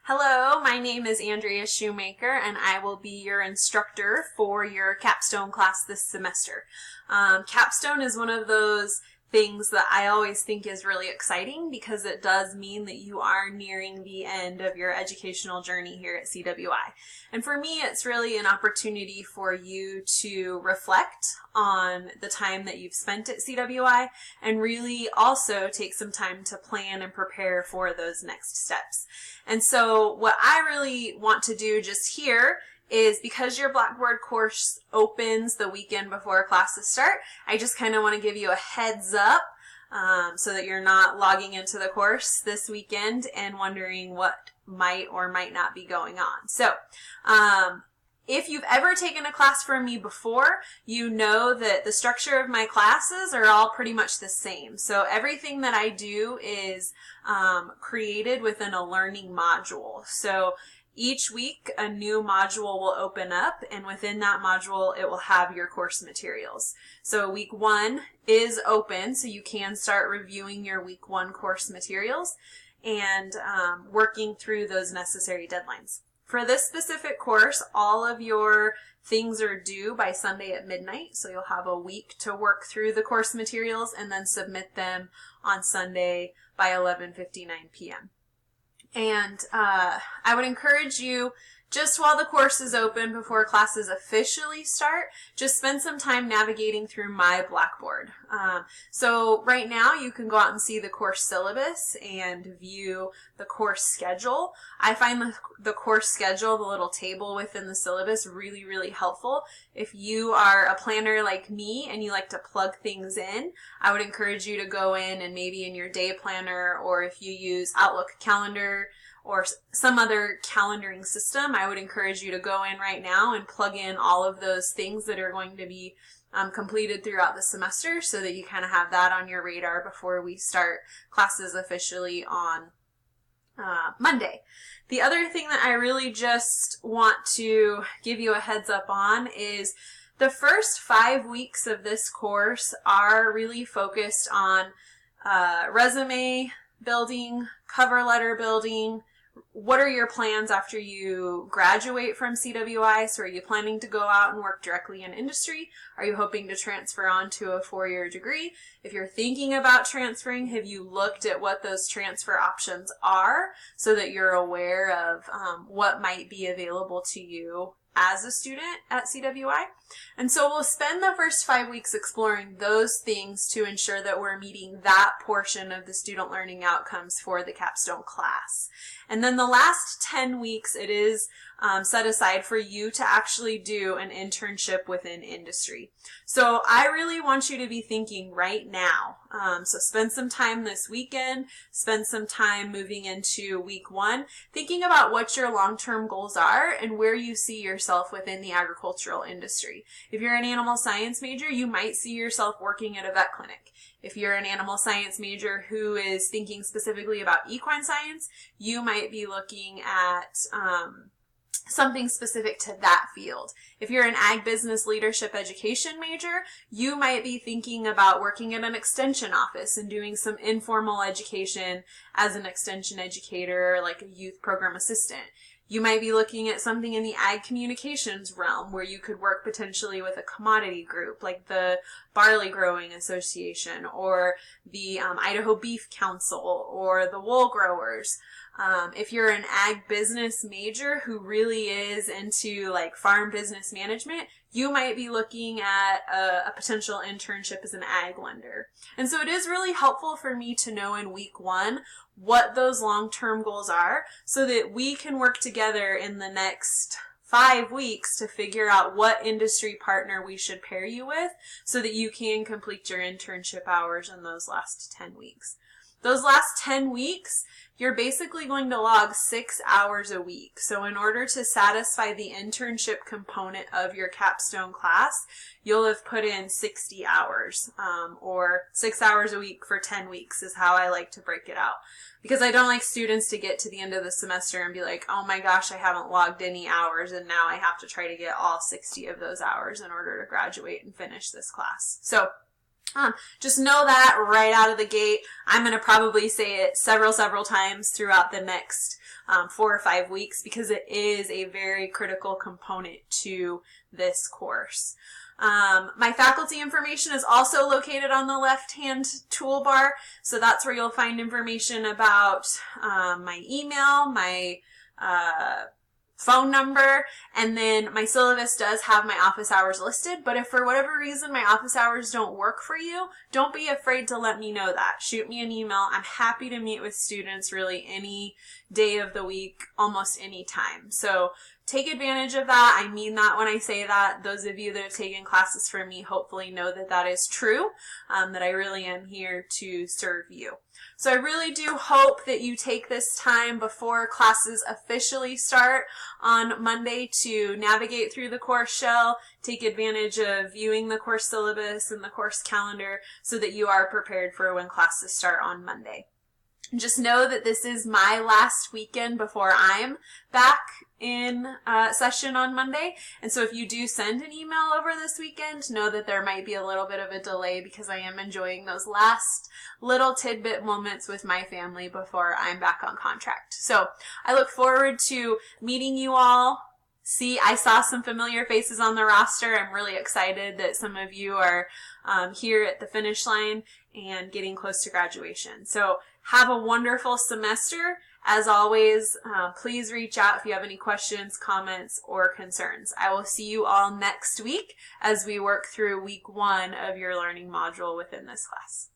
Hello, my name is Andrea Shoemaker, and I will be your instructor for your Capstone class this semester. Capstone is one of those things that I always think is really exciting because it does mean that you are nearing the end of your educational journey here at CWI. And for me, it's really an opportunity for you to reflect on the time that you've spent at CWI and really also take some time to plan and prepare for those next steps. And so what I really want to do just here is, because your Blackboard course opens the weekend before classes start, I just kind of want to give you a heads up so that you're not logging into the course this weekend and wondering what might or might not be going on. So if you've ever taken a class from me before, you know that the structure of my classes are all pretty much the same. So everything that I do is created within a learning module. So each week a new module will open up, and within that module it will have your course materials. So week 1 is open, so you can start reviewing your week 1 course materials and working through those necessary deadlines. For this specific course, all of your things are due by Sunday at midnight, so you'll have a week to work through the course materials and then submit them on Sunday by 11:59 p.m. And I would encourage you, just while the course is open before classes officially start, just spend some time navigating through my Blackboard. So right now you can go out and see the course syllabus and view the course schedule. I find the course schedule, the little table within the syllabus, really, really helpful. If you are a planner like me and you like to plug things in, I would encourage you to go in and maybe in your day planner, or if you use Outlook calendar or some other calendaring system, I would encourage you to go in right now and plug in all of those things that are going to be completed throughout the semester, so that you kind of have that on your radar before we start classes officially on Monday. The other thing that I really just want to give you a heads up on is the first 5 weeks of this course are really focused on resume building, cover letter building. What are your plans after you graduate from CWI? So are you planning to go out and work directly in industry? Are you hoping to transfer on to a 4-year degree? If you're thinking about transferring, have you looked at what those transfer options are so that you're aware of what might be available to you as a student at CWI? And so we'll spend the first 5 weeks exploring those things to ensure that we're meeting that portion of the student learning outcomes for the Capstone class. And then the last 10 weeks, it is set aside for you to actually do an internship within industry. So I really want you to be thinking right now. So spend some time this weekend, spend some time moving into week 1, thinking about what your long-term goals are and where you see yourself within the agricultural industry. If you're an animal science major, you might see yourself working at a vet clinic. If you're an animal science major who is thinking specifically about equine science, you might be looking at something specific to that field. If you're an ag business leadership education major, you might be thinking about working at an extension office and doing some informal education as an extension educator, like a youth program assistant. You might be looking at something in the ag communications realm where you could work potentially with a commodity group like the Barley Growing Association or the Idaho Beef Council or the Wool Growers. If you're an ag business major who really is into like farm business management, you might be looking at a potential internship as an ag lender. And so it is really helpful for me to know in week 1 what those long-term goals are so that we can work together in the next 5 weeks to figure out what industry partner we should pair you with so that you can complete your internship hours in those last 10 weeks. Those last 10 weeks, you're basically going to log 6 hours a week. So in order to satisfy the internship component of your Capstone class, you'll have put in 60 hours, or 6 hours a week for 10 weeks is how I like to break it out. Because I don't like students to get to the end of the semester and be like, oh my gosh, I haven't logged any hours and now I have to try to get all 60 of those hours in order to graduate and finish this class. So just know that right out of the gate. I'm going to probably say it several times throughout the next 4 or 5 weeks, because it is a very critical component to this course. My faculty information is also located on the left-hand toolbar, so that's where you'll find information about my email, my phone number, and then my syllabus does have my office hours listed. But if for whatever reason my office hours don't work for you, don't be afraid to let me know that. Shoot me an email. I'm happy to meet with students really any day of the week, almost any time. So take advantage of that. I mean that when I say that. Those of you that have taken classes from me hopefully know that that is true, that I really am here to serve you. So I really do hope that you take this time before classes officially start on Monday to navigate through the course shell, take advantage of viewing the course syllabus and the course calendar so that you are prepared for when classes start on Monday. Just know that this is my last weekend before I'm back in session on Monday. And so if you do send an email over this weekend, know that there might be a little bit of a delay because I am enjoying those last little tidbit moments with my family before I'm back on contract. So I look forward to meeting you all. See, I saw some familiar faces on the roster. I'm really excited that some of you are here at the finish line and getting close to graduation. So have a wonderful semester. As always, please reach out if you have any questions, comments, or concerns. I will see you all next week as we work through week 1 of your learning module within this class.